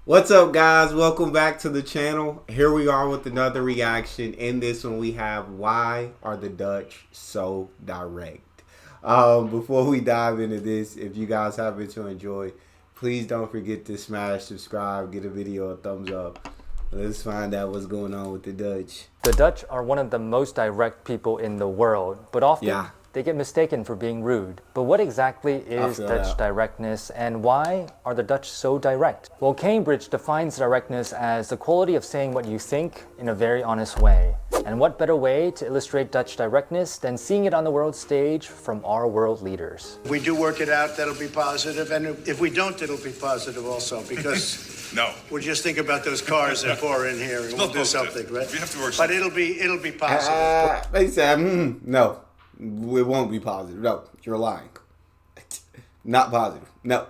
What's up, guys? Welcome back to the channel. Here we are with another reaction. In this one, we have Why Are the Dutch So Direct? Before we dive into this, if you guys happen to enjoy, please don't forget to smash subscribe, give the video a thumbs up. Let's find out what's going on with the Dutch. The Dutch are one of the most direct people in the world, but often they get mistaken for being rude. But what exactly is Dutch directness, and why are the Dutch so direct? Well, Cambridge defines directness as the quality of saying what you think in a very honest way. And what better way to illustrate Dutch directness than seeing it on the world stage from our world leaders? If we do work it out, that'll be positive, and if we don't, it'll be positive also, because no, we'll just think about those cars that pour in here, and we'll do something, right? We have to work but it'll be positive. They said, no, it won't be positive. No, you're lying. Not positive. No.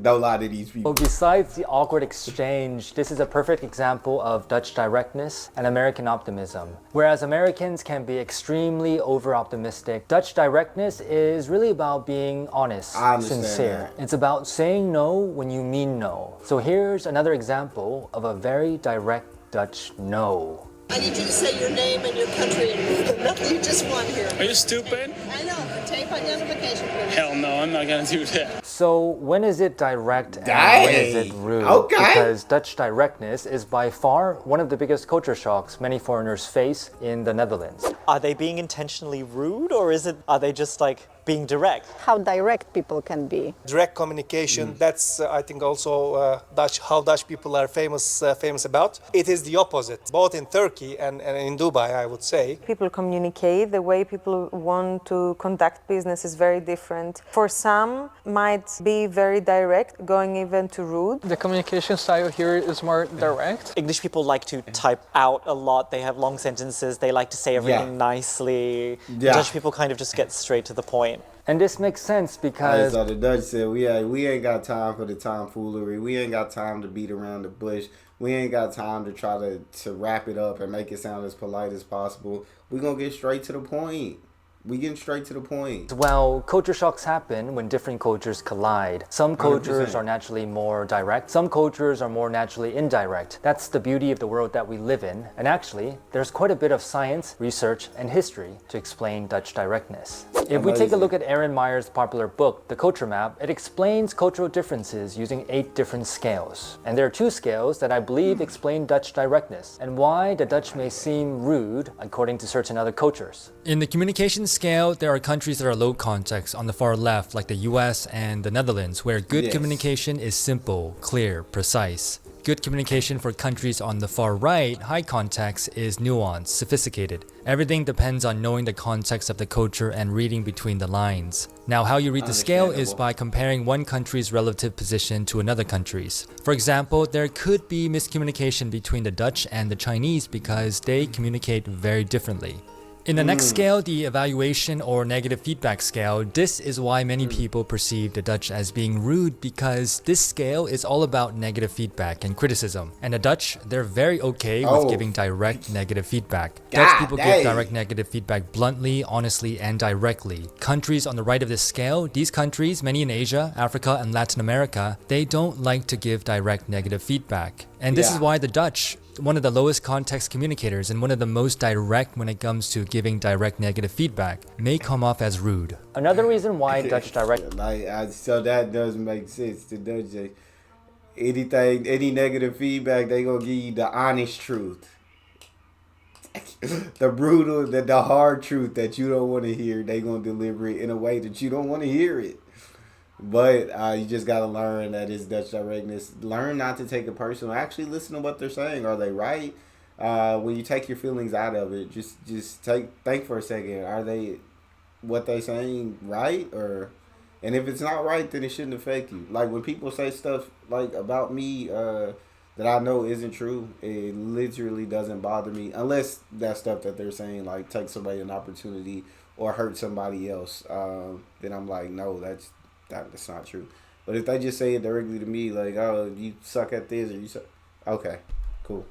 Don't lie to these people. Well, besides the awkward exchange, this is a perfect example of Dutch directness and American optimism. Whereas Americans can be extremely over-optimistic, Dutch directness is really about being honest, sincere. It's about saying no when you mean no. So here's another example of a very direct Dutch no. I need you to say your name and your country and nothing you just won here. Are you stupid? I know, but tape identification, please. Hell no, I'm not gonna do that. So when is it direct and when is it rude? Okay. Because Dutch directness is by far one of the biggest culture shocks many foreigners face in the Netherlands. Are they being intentionally rude, or are they just like being direct? How direct people can be. Direct communication, that's I think also how Dutch people are famous about. It is the opposite, both in Turkey and in Dubai, I would say. People communicate, the way people want to conduct business is very different. For some, might be very direct, going even to rude. The communication style here is more direct. English people like to type out a lot, they have long sentences, they like to say everything nicely. Dutch people kind of just get straight to the point. And this makes sense because the Dutch said, we ain't got time for the tomfoolery. We ain't got time to beat around the bush. We ain't got time to try to wrap it up and make it sound as polite as possible. We're going to get straight to the point. We getting straight to the point. Well, culture shocks happen when different cultures collide. Some cultures 100%. are naturally more direct. Some cultures are more naturally indirect. That's the beauty of the world that we live in. And actually, there's quite a bit of science, research, and history to explain Dutch directness. If we take a look at Aaron Meyer's popular book, The Culture Map, it explains cultural differences using 8 different scales. And there are 2 scales that I believe explain Dutch directness and why the Dutch may seem rude according to certain other cultures. In the communication scale, there are countries that are low context on the far left, like the US and the Netherlands, where good communication is simple, clear, precise. Good communication for countries on the far right, high context, is nuanced, sophisticated. Everything depends on knowing the context of the culture and reading between the lines. Now, how you read the scale is by comparing one country's relative position to another country's. For example, there could be miscommunication between the Dutch and the Chinese because they communicate very differently. In the next scale, the evaluation or negative feedback scale, this is why many people perceive the Dutch as being rude, because this scale is all about negative feedback and criticism. And the Dutch, they're very okay with giving direct negative feedback. Dutch people give direct negative feedback bluntly, honestly, and directly. Countries on the right of this scale, these countries, many in Asia, Africa, and Latin America, they don't like to give direct negative feedback. And this is why the Dutch, one of the lowest context communicators and one of the most direct when it comes to giving direct negative feedback, may come off as rude. Another reason why Dutch direct... So that does make sense. The Dutch, any negative feedback, they gonna give you the honest truth. The brutal, the hard truth that you don't want to hear, they gonna deliver it in a way that you don't want to hear it. But you just got to learn that it's Dutch directness. Learn not to take it personal. Actually listen to what they're saying. Are they right? When you take your feelings out of it, just think for a second. Are what they saying right? And if it's not right, then it shouldn't affect you. Like when people say stuff like about me that I know isn't true, it literally doesn't bother me. Unless that stuff that they're saying like takes away an opportunity or hurt somebody else. Then I'm like, no, that's not true. But if they just say it directly to me, like, oh, you suck at this or you suck, okay, cool.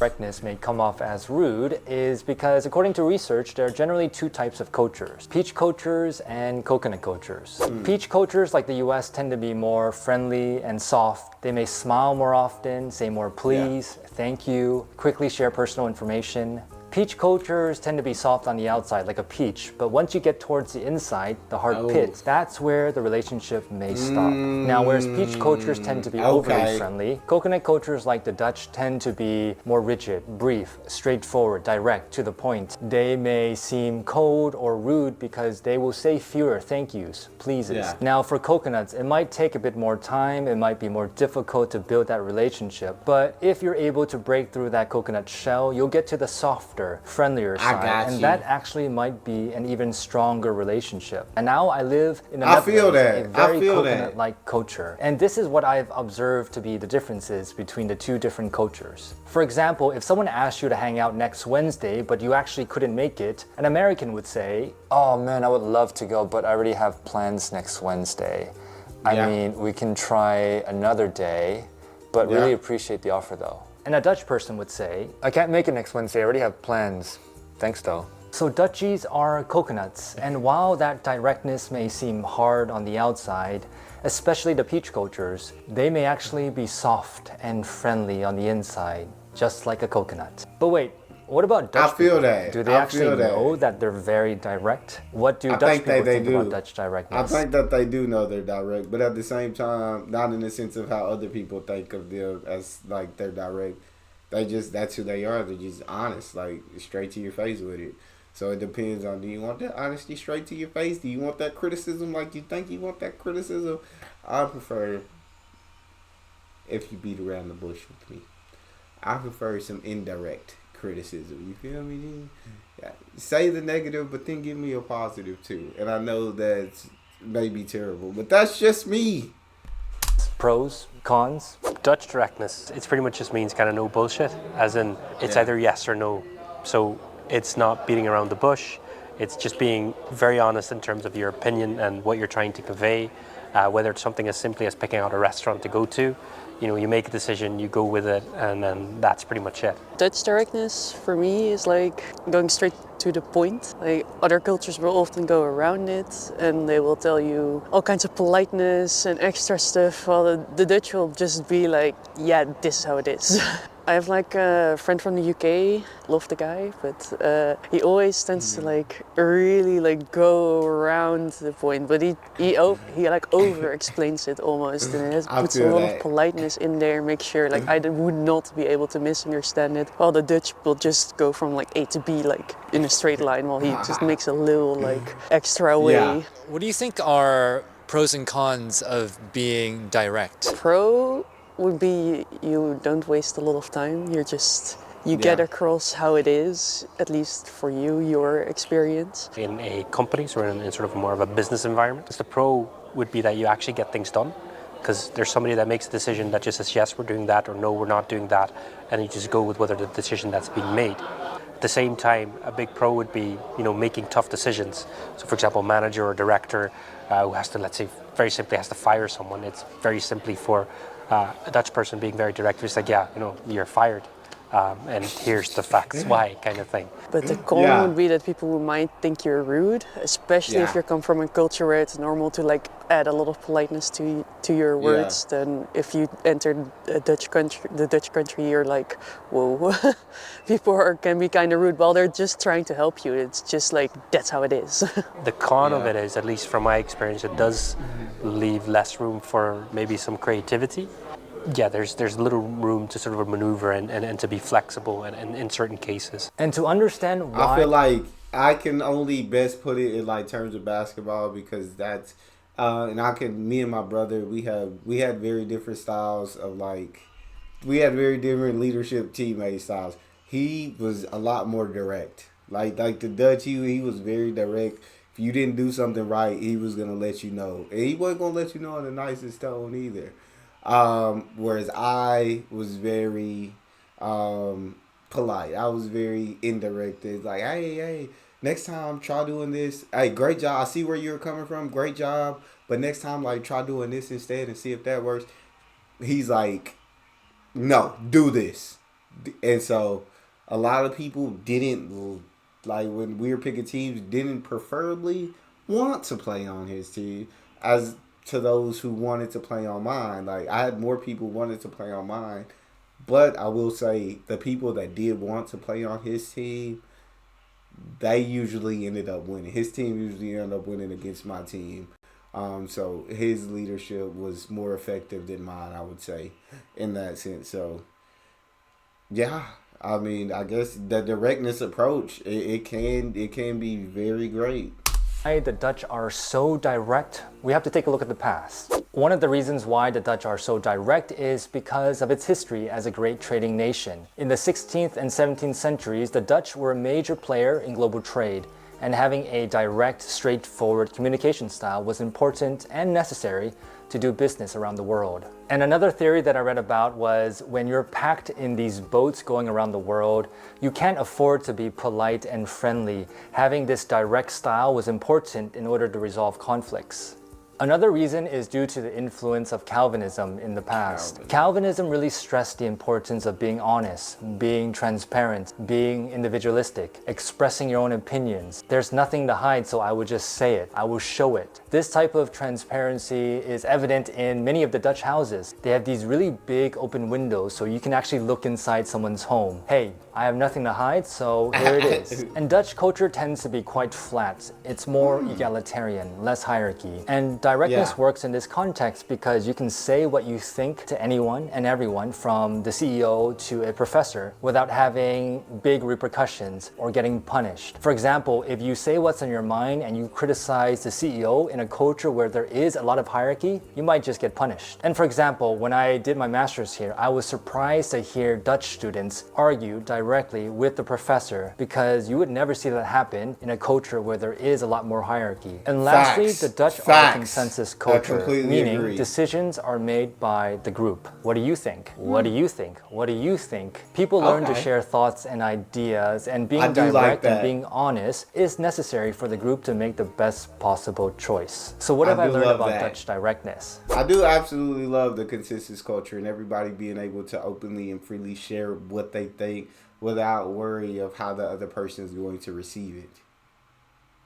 Directness may come off as rude is because, according to research, there are generally two types of cultures: peach cultures and coconut cultures. Peach cultures, like the US, tend to be more friendly and soft. They may smile more often, say more please, thank you, quickly share personal information. Peach cultures tend to be soft on the outside, like a peach, but once you get towards the inside, the hard pit, that's where the relationship may stop. Now, whereas peach cultures tend to be overly friendly, coconut cultures like the Dutch tend to be more rigid, brief, straightforward, direct, to the point. They may seem cold or rude because they will say fewer thank yous, pleases. Now, for coconuts, it might take a bit more time, it might be more difficult to build that relationship, but if you're able to break through that coconut shell, you'll get to the softer, friendlier side, and that actually might be an even stronger relationship. And now I live in a very coconut-like culture, and this is what I've observed to be the differences between the two different cultures. For example, if someone asked you to hang out next Wednesday, but you actually couldn't make it, an American would say, "Oh man, I would love to go, but I already have plans next Wednesday. I mean, we can try another day, but really appreciate the offer though." And a Dutch person would say, "I can't make it next Wednesday, I already have plans. Thanks though." So Dutchies are coconuts, and while that directness may seem hard on the outside, especially the peach cultures, they may actually be soft and friendly on the inside, just like a coconut. But wait, what about Dutch people? Do they actually know that they're very direct? What do Dutch people think about Dutch directness? I think that they do know they're direct, but at the same time, not in the sense of how other people think of them as like they're direct. That's who they are. They're just honest, like straight to your face with it. So it depends on, do you want that honesty straight to your face? Do you want that criticism like you think you want that criticism? I prefer, if you beat around the bush with me, I prefer some indirect criticism. You feel me? Say the negative, but then give me a positive too. And I know that's maybe terrible, but that's just me. Pros, cons. Dutch directness, it pretty much just means kind of no bullshit, as in it's either yes or no. So it's not beating around the bush. It's just being very honest in terms of your opinion and what you're trying to convey, whether it's something as simply as picking out a restaurant to go to. You know, you make a decision, you go with it, and then that's pretty much it. Dutch directness for me is like going straight to the point. Like other cultures will often go around it and they will tell you all kinds of politeness and extra stuff, while the Dutch will just be like, yeah, this is how it is. I have like a friend from the UK, love the guy, but he always tends to like really like go around the point, but he like over explains it almost, and it puts a lot of politeness in there, make sure like I would not be able to misunderstand it, while the Dutch will just go from like A to B like in a straight line, while he just makes a little like extra way. What do you think are pros and cons of being direct? Pro would be you don't waste a lot of time. You get across how it is, at least for you, your experience. In a company, so in sort of more of a business environment, the pro would be that you actually get things done, because there's somebody that makes a decision that just says, yes, we're doing that, or no, we're not doing that, and you just go with whatever the decision that's being made. At the same time, a big pro would be, you know, making tough decisions. So for example, a manager or director who has to, let's say, very simply has to fire someone. It's very simply for a Dutch person being very direct. It's like, yeah, you know, you're fired. And here's the facts why, kind of thing. But the con would be that people might think you're rude, especially if you come from a culture where it's normal to like add a lot of politeness to your words. Then if you enter the Dutch country, you're like, whoa, people can be kind of rude while they're just trying to help you. It's just like, that's how it is. The con of it is, at least from my experience, it does leave less room for maybe some creativity. Yeah, there's little room to sort of maneuver and to be flexible in certain cases. And to understand why... I feel like I can only best put it in like terms of basketball, because that's... me and my brother, we had very different styles of like... We had very different leadership teammate styles. He was a lot more direct. Like the Dutch, he was very direct. If you didn't do something right, he was going to let you know. And he wasn't going to let you know in the nicest tone either. Whereas I was very polite. I was very indirect. It's like, hey, next time try doing this. Hey, great job. I see where you're coming from. Great job. But next time, like, try doing this instead and see if that works. He's like, no, do this. And so a lot of people didn't, like when we were picking teams, didn't preferably want to play on his team as to those who wanted to play on mine. Like I had more people wanted to play on mine, but I will say the people that did want to play on his team, they usually ended up winning. His team usually ended up winning against my team. So his leadership was more effective than mine, I would say, in that sense. So yeah, I mean, I guess the directness approach, it can be very great. Why the Dutch are so direct, we have to take a look at the past. One of the reasons why the Dutch are so direct is because of its history as a great trading nation. In the 16th and 17th centuries, the Dutch were a major player in global trade, and having a direct, straightforward communication style was important and necessary to do business around the world. And another theory that I read about was when you're packed in these boats going around the world, you can't afford to be polite and friendly. Having this direct style was important in order to resolve conflicts. Another reason is due to the influence of Calvinism in the past. Calvinism really stressed the importance of being honest, being transparent, being individualistic, expressing your own opinions. There's nothing to hide, so I will just say it. I will show it. This type of transparency is evident in many of the Dutch houses. They have these really big open windows so you can actually look inside someone's home. Hey, I have nothing to hide, so here it is. And Dutch culture tends to be quite flat. It's more egalitarian, less hierarchy. And directness works in this context because you can say what you think to anyone and everyone, from the CEO to a professor, without having big repercussions or getting punished. For example, if you say what's on your mind and you criticize the CEO in a culture where there is a lot of hierarchy, you might just get punished. And for example, when I did my master's here, I was surprised to hear Dutch students argue directly with the professor, because you would never see that happen in a culture where there is a lot more hierarchy. And lastly, the Dutch are a consensus culture, meaning decisions are made by the group. What do you think? What do you think? What do you think? People learn to share thoughts and ideas, and being direct and being honest is necessary for the group to make the best possible choice. So what have I learned about Dutch directness? I do absolutely love the consensus culture and everybody being able to openly and freely share what they think without worry of how the other person is going to receive it.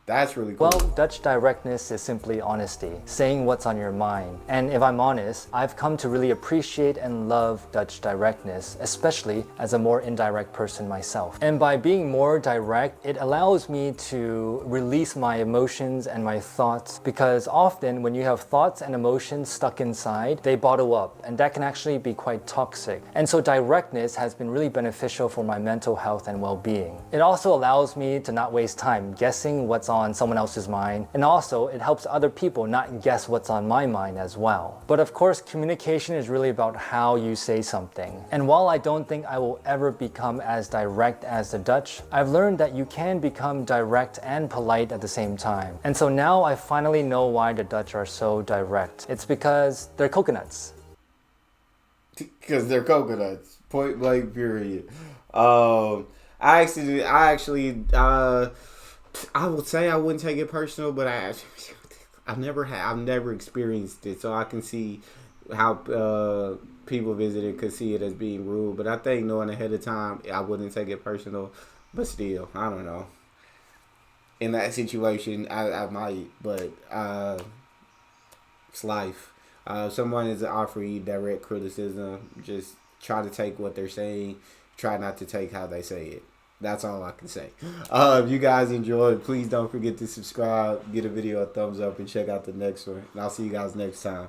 That's really cool. Well, Dutch directness is simply honesty, saying what's on your mind. And if I'm honest, I've come to really appreciate and love Dutch directness, especially as a more indirect person myself. And by being more direct, it allows me to release my emotions and my thoughts, because often when you have thoughts and emotions stuck inside, they bottle up, and that can actually be quite toxic. And so directness has been really beneficial for my mental health and well-being. It also allows me to not waste time guessing what's on someone else's mind, and also it helps other people not guess what's on my mind as well. But of course, communication is really about how you say something. And while I don't think I will ever become as direct as the Dutch, I've learned that you can become direct and polite at the same time. And so now I finally know why the Dutch are so direct. It's because they're coconuts. Because they're coconuts. Point blank period. I would say I wouldn't take it personal, but I've never experienced it, so I can see how people visiting could see it as being rude. But I think knowing ahead of time, I wouldn't take it personal. But still, I don't know. In that situation, I might, but it's life. If someone is offering you direct criticism, just try to take what they're saying. Try not to take how they say it. That's all I can say. If you guys enjoyed, please don't forget to subscribe, give the video a thumbs up, and check out the next one. And I'll see you guys next time.